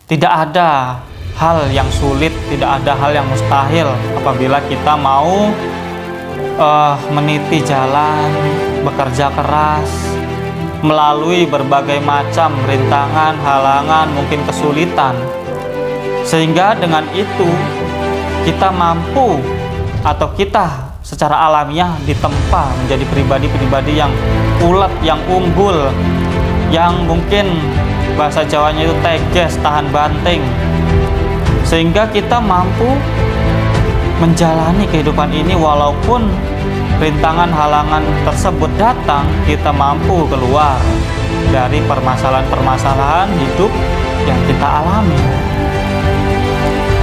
Tidak ada hal yang sulit, tidak ada hal yang mustahil apabila kita mau meniti jalan, bekerja keras, melalui berbagai macam rintangan, halangan, mungkin kesulitan. Sehingga dengan itu kita mampu atau kita secara alamiah ditempa menjadi pribadi-pribadi yang ulet, yang unggul, yang mungkin bahasa Jawanya itu tegas, tahan banting, sehingga kita mampu menjalani kehidupan ini walaupun rintangan halangan tersebut datang, kita mampu keluar dari permasalahan-permasalahan hidup yang kita alami.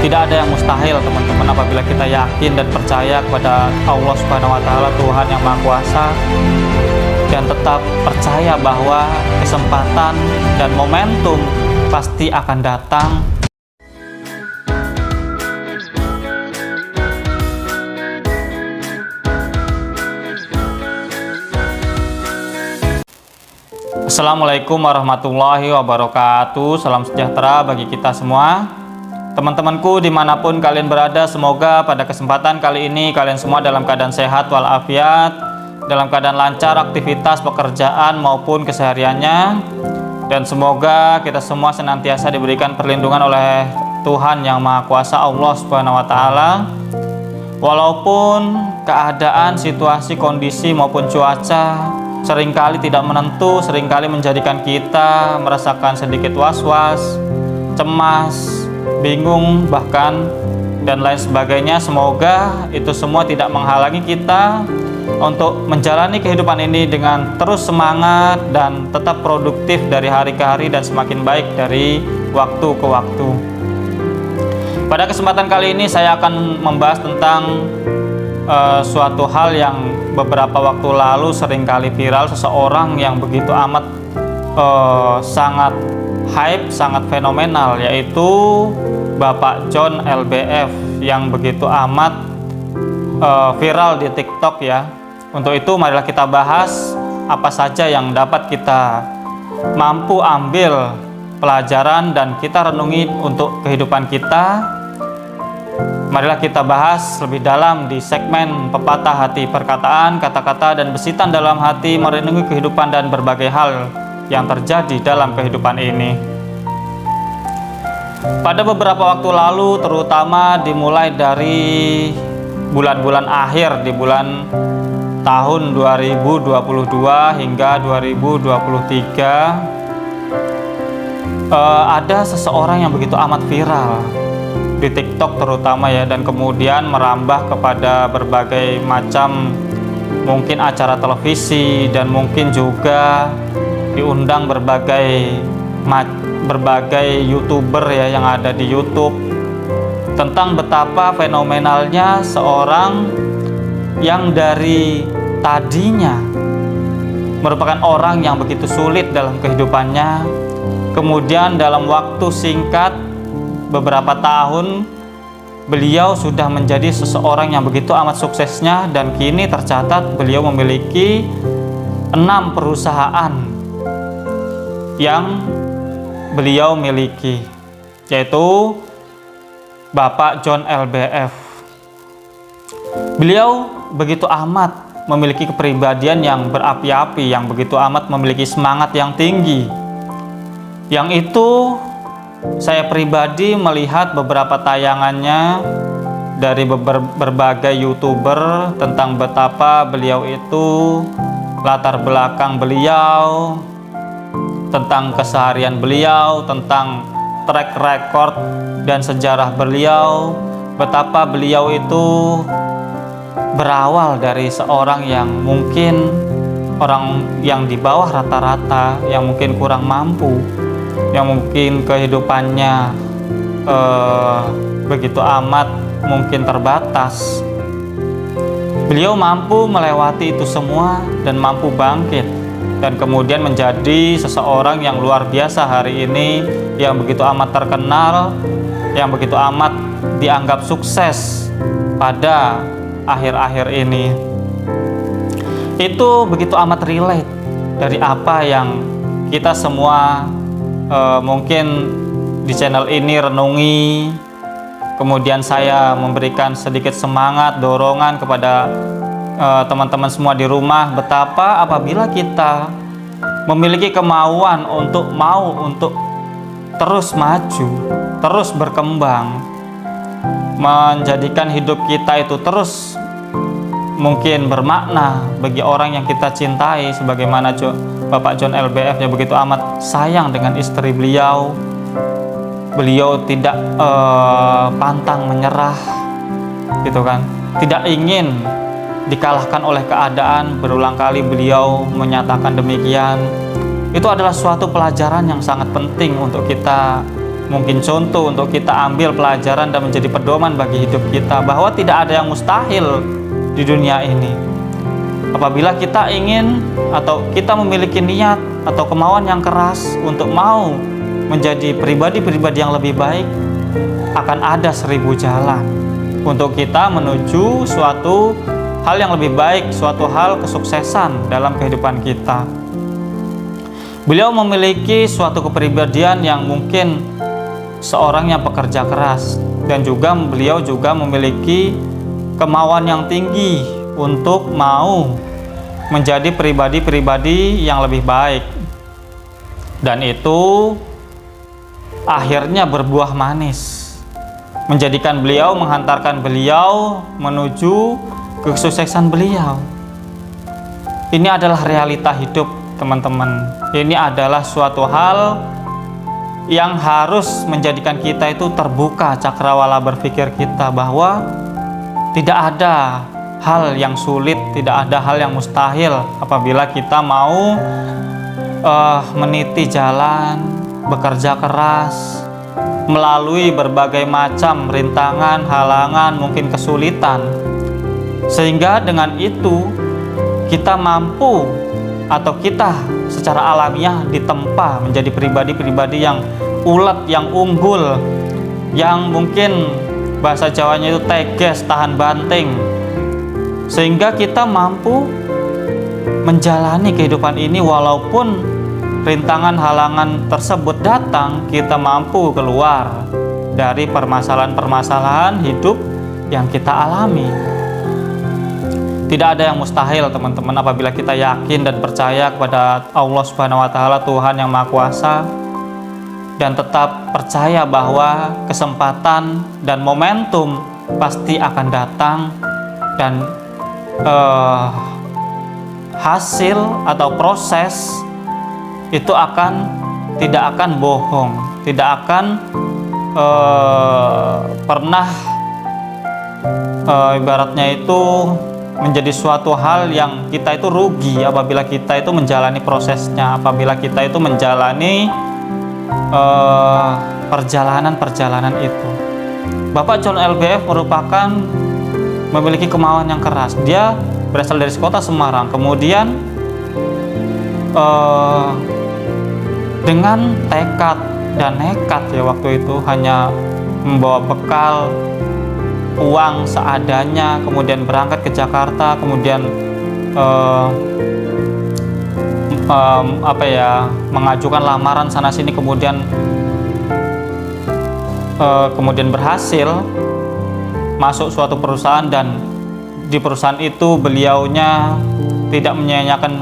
Tidak ada yang mustahil, teman-teman, apabila kita yakin dan percaya kepada Allah Subhanahu wa Ta'ala, Tuhan yang Maha Kuasa, dan tetap percaya bahwa kesempatan dan momentum pasti akan datang. Assalamualaikum warahmatullahi wabarakatuh. Salam sejahtera bagi kita semua. Teman-temanku dimanapun kalian berada, semoga pada kesempatan kali ini kalian semua dalam keadaan sehat walafiat, dalam keadaan lancar aktivitas pekerjaan maupun kesehariannya, dan semoga kita semua senantiasa diberikan perlindungan oleh Tuhan yang Maha Kuasa, Allah Subhanahu wa Ta'ala. Walaupun keadaan, situasi, kondisi maupun cuaca seringkali tidak menentu, seringkali menjadikan kita merasakan sedikit was-was, cemas, bingung, bahkan dan lain sebagainya. Semoga itu semua tidak menghalangi kita untuk menjalani kehidupan ini dengan terus semangat dan tetap produktif dari hari ke hari dan semakin baik dari waktu ke waktu. Pada kesempatan kali ini saya akan membahas tentang suatu hal yang beberapa waktu lalu seringkali viral, seseorang yang begitu amat sangat hype, sangat fenomenal, yaitu Bapak John LBF yang begitu amat viral di TikTok ya. Untuk itu marilah kita bahas apa saja yang dapat kita mampu ambil pelajaran dan kita renungi untuk kehidupan kita. Marilah kita bahas lebih dalam di segmen Pepatah Hati Perkataan, kata-kata dan bisitan dalam hati, merenungi kehidupan dan berbagai hal yang terjadi dalam kehidupan ini. Pada beberapa waktu lalu, terutama dimulai dari bulan-bulan akhir di bulan tahun 2022 hingga 2023, ada seseorang yang begitu amat viral di TikTok terutama ya, dan kemudian merambah kepada berbagai macam mungkin acara televisi, dan mungkin juga diundang berbagai YouTuber ya yang ada di YouTube, tentang betapa fenomenalnya seorang yang dari tadinya merupakan orang yang begitu sulit dalam kehidupannya, kemudian dalam waktu singkat beberapa tahun beliau sudah menjadi seseorang yang begitu amat suksesnya, dan kini tercatat beliau memiliki 6 perusahaan yang beliau miliki, yaitu Bapak John LBF. Beliau begitu amat memiliki kepribadian yang berapi-api, yang begitu amat memiliki semangat yang tinggi, yang itu saya pribadi melihat beberapa tayangannya dari berbagai YouTuber tentang betapa beliau itu, latar belakang beliau, tentang keseharian beliau, tentang track record dan sejarah beliau, betapa beliau itu berawal dari seorang yang mungkin orang yang di bawah rata-rata, yang mungkin kurang mampu, yang mungkin kehidupannya begitu amat mungkin terbatas. Beliau mampu melewati itu semua dan mampu bangkit, dan kemudian menjadi seseorang yang luar biasa hari ini, yang begitu amat terkenal, yang begitu amat dianggap sukses pada akhir-akhir ini. Itu begitu amat relate dari apa yang kita semua mungkin di channel ini renungi, kemudian saya memberikan sedikit semangat, dorongan kepada teman-teman semua di rumah, betapa apabila kita memiliki kemauan untuk terus maju, terus berkembang, menjadikan hidup kita itu terus mungkin bermakna bagi orang yang kita cintai, sebagaimana Bapak John LBF yang begitu amat sayang dengan istri beliau. Beliau tidak pantang menyerah, gitu kan, tidak ingin dikalahkan oleh keadaan. Berulang kali beliau menyatakan demikian. Itu adalah suatu pelajaran yang sangat penting untuk kita mungkin contoh, untuk kita ambil pelajaran dan menjadi pedoman bagi hidup kita, bahwa tidak ada yang mustahil di dunia ini. Apabila kita ingin atau kita memiliki niat atau kemauan yang keras untuk mau menjadi pribadi-pribadi yang lebih baik, akan ada 1000 jalan untuk kita menuju suatu hal yang lebih baik, suatu hal kesuksesan dalam kehidupan kita. Beliau memiliki suatu kepribadian yang mungkin seorang yang pekerja keras, dan juga beliau juga memiliki kemauan yang tinggi untuk mau menjadi pribadi-pribadi yang lebih baik, dan itu akhirnya berbuah manis, menghantarkan beliau menuju kesuksesan beliau. Ini adalah realita hidup, teman-teman. Ini adalah suatu hal yang harus menjadikan kita itu terbuka cakrawala berpikir kita, bahwa tidak ada hal yang sulit, tidak ada hal yang mustahil apabila kita mau meniti jalan, bekerja keras, melalui berbagai macam rintangan, halangan, mungkin kesulitan, sehingga dengan itu kita mampu atau kita secara alamiah ditempa menjadi pribadi-pribadi yang ulet, yang unggul, yang mungkin bahasa Jawanya itu tegas, tahan banting, sehingga kita mampu menjalani kehidupan ini walaupun rintangan halangan tersebut datang, kita mampu keluar dari permasalahan-permasalahan hidup yang kita alami. Tidak ada yang mustahil, teman-teman, apabila kita yakin dan percaya kepada Allah Subhanahu wa Ta'ala, Tuhan yang Maha Kuasa, dan tetap percaya bahwa kesempatan dan momentum pasti akan datang, dan hasil atau proses itu tidak akan bohong, tidak akan pernah ibaratnya itu menjadi suatu hal yang kita itu rugi apabila kita itu menjalani prosesnya, apabila kita itu menjalani perjalanan itu. Bapak John LBF memiliki kemauan yang keras. Dia berasal dari kota Semarang, kemudian dengan tekad dan nekat ya, waktu itu hanya membawa bekal uang seadanya, kemudian berangkat ke Jakarta, kemudian mengajukan lamaran sana sini, kemudian berhasil masuk suatu perusahaan, dan di perusahaan itu beliaunya tidak menyia-nyiakan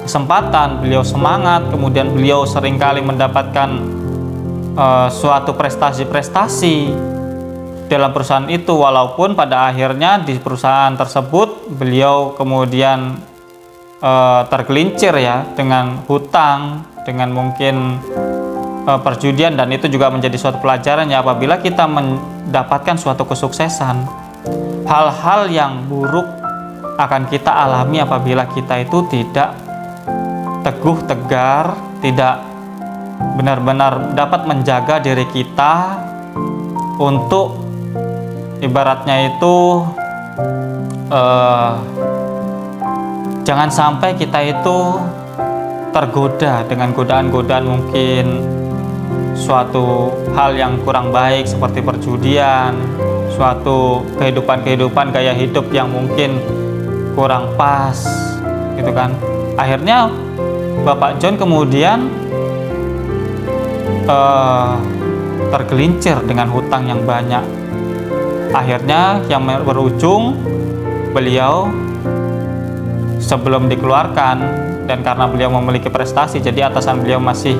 kesempatan, beliau semangat, kemudian beliau seringkali mendapatkan suatu prestasi-prestasi dalam perusahaan itu, walaupun pada akhirnya di perusahaan tersebut beliau kemudian tergelincir ya, dengan hutang, dengan mungkin perjudian, dan itu juga menjadi suatu pelajaran ya, apabila kita mendapatkan suatu kesuksesan, hal-hal yang buruk akan kita alami apabila kita itu tidak teguh tegar, tidak benar-benar dapat menjaga diri kita untuk ibaratnya itu jangan sampai kita itu tergoda dengan godaan-godaan mungkin suatu hal yang kurang baik seperti perjudian, suatu kehidupan gaya hidup yang mungkin kurang pas, gitu kan. Akhirnya Bapak John kemudian tergelincir dengan hutang yang banyak. Akhirnya yang berujung beliau sebelum dikeluarkan, dan karena beliau memiliki prestasi, jadi atasan beliau masih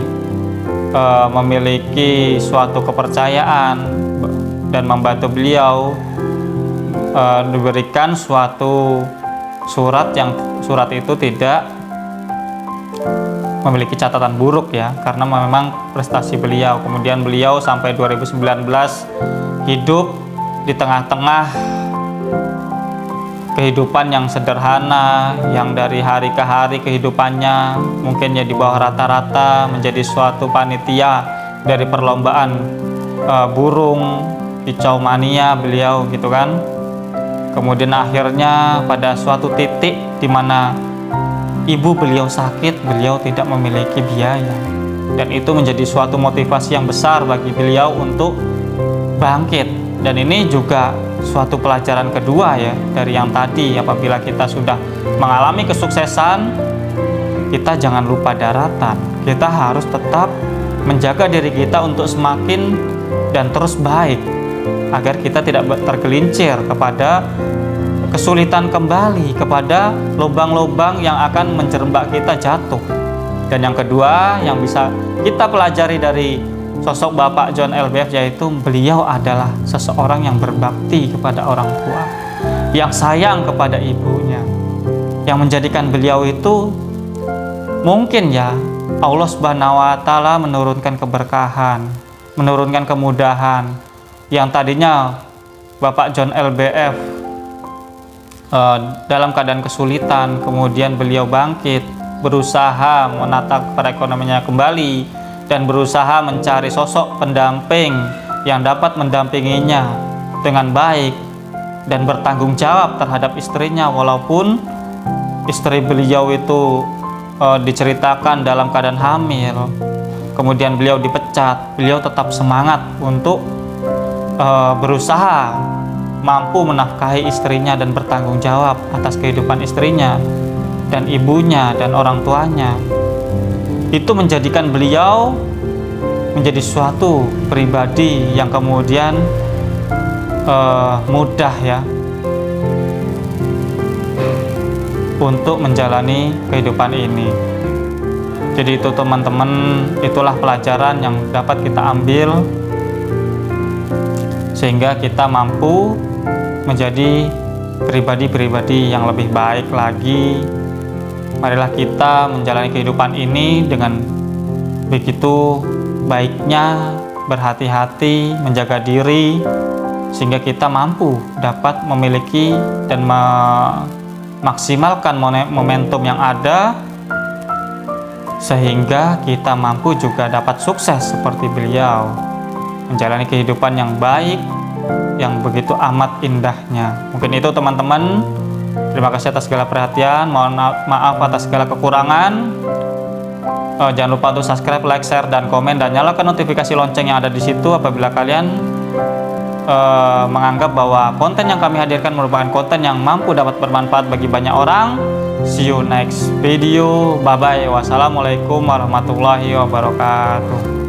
memiliki suatu kepercayaan dan membantu beliau, diberikan suatu surat itu tidak memiliki catatan buruk ya, karena memang prestasi beliau. Kemudian beliau sampai 2019 hidup di tengah-tengah kehidupan yang sederhana, yang dari hari ke hari kehidupannya mungkin ya di bawah rata-rata, menjadi suatu panitia dari perlombaan burung kicau mania beliau gitu kan. Kemudian akhirnya pada suatu titik di mana ibu beliau sakit, beliau tidak memiliki biaya, dan itu menjadi suatu motivasi yang besar bagi beliau untuk bangkit. Dan ini juga suatu pelajaran kedua ya dari yang tadi. Apabila kita sudah mengalami kesuksesan, kita jangan lupa daratan. Kita harus tetap menjaga diri kita untuk semakin dan terus baik, agar kita tidak tergelincir kepada kesulitan kembali, kepada lubang-lubang yang akan menjerembak kita jatuh. Dan yang kedua yang bisa kita pelajari dari sosok Bapak John LBF, yaitu beliau adalah seseorang yang berbakti kepada orang tua, yang sayang kepada ibunya, yang menjadikan beliau itu mungkin ya Allah Subhanahu wa Ta'ala menurunkan keberkahan, menurunkan kemudahan. Yang tadinya Bapak John LBF dalam keadaan kesulitan, kemudian beliau bangkit, berusaha menata perekonomiannya kembali, dan berusaha mencari sosok pendamping yang dapat mendampinginya dengan baik dan bertanggung jawab terhadap istrinya. Walaupun istri beliau itu diceritakan dalam keadaan hamil, kemudian beliau dipecat, beliau tetap semangat untuk berusaha mampu menafkahi istrinya dan bertanggung jawab atas kehidupan istrinya dan ibunya dan orang tuanya. Itu menjadikan beliau menjadi suatu pribadi yang kemudian mudah ya untuk menjalani kehidupan ini. Jadi itu teman-teman, itulah pelajaran yang dapat kita ambil sehingga kita mampu menjadi pribadi-pribadi yang lebih baik lagi. Marilah kita menjalani kehidupan ini dengan begitu baiknya, berhati-hati, menjaga diri, sehingga kita mampu dapat memiliki dan memaksimalkan momentum yang ada, sehingga kita mampu juga dapat sukses seperti beliau, menjalani kehidupan yang baik, yang begitu amat indahnya. Mungkin itu teman-teman. Terima kasih atas segala perhatian, mohon maaf atas segala kekurangan. Jangan lupa untuk subscribe, like, share, dan komen, dan nyalakan notifikasi lonceng yang ada di situ apabila kalian menganggap bahwa konten yang kami hadirkan merupakan konten yang mampu dapat bermanfaat bagi banyak orang. See you next video. Bye bye. Wassalamualaikum warahmatullahi wabarakatuh.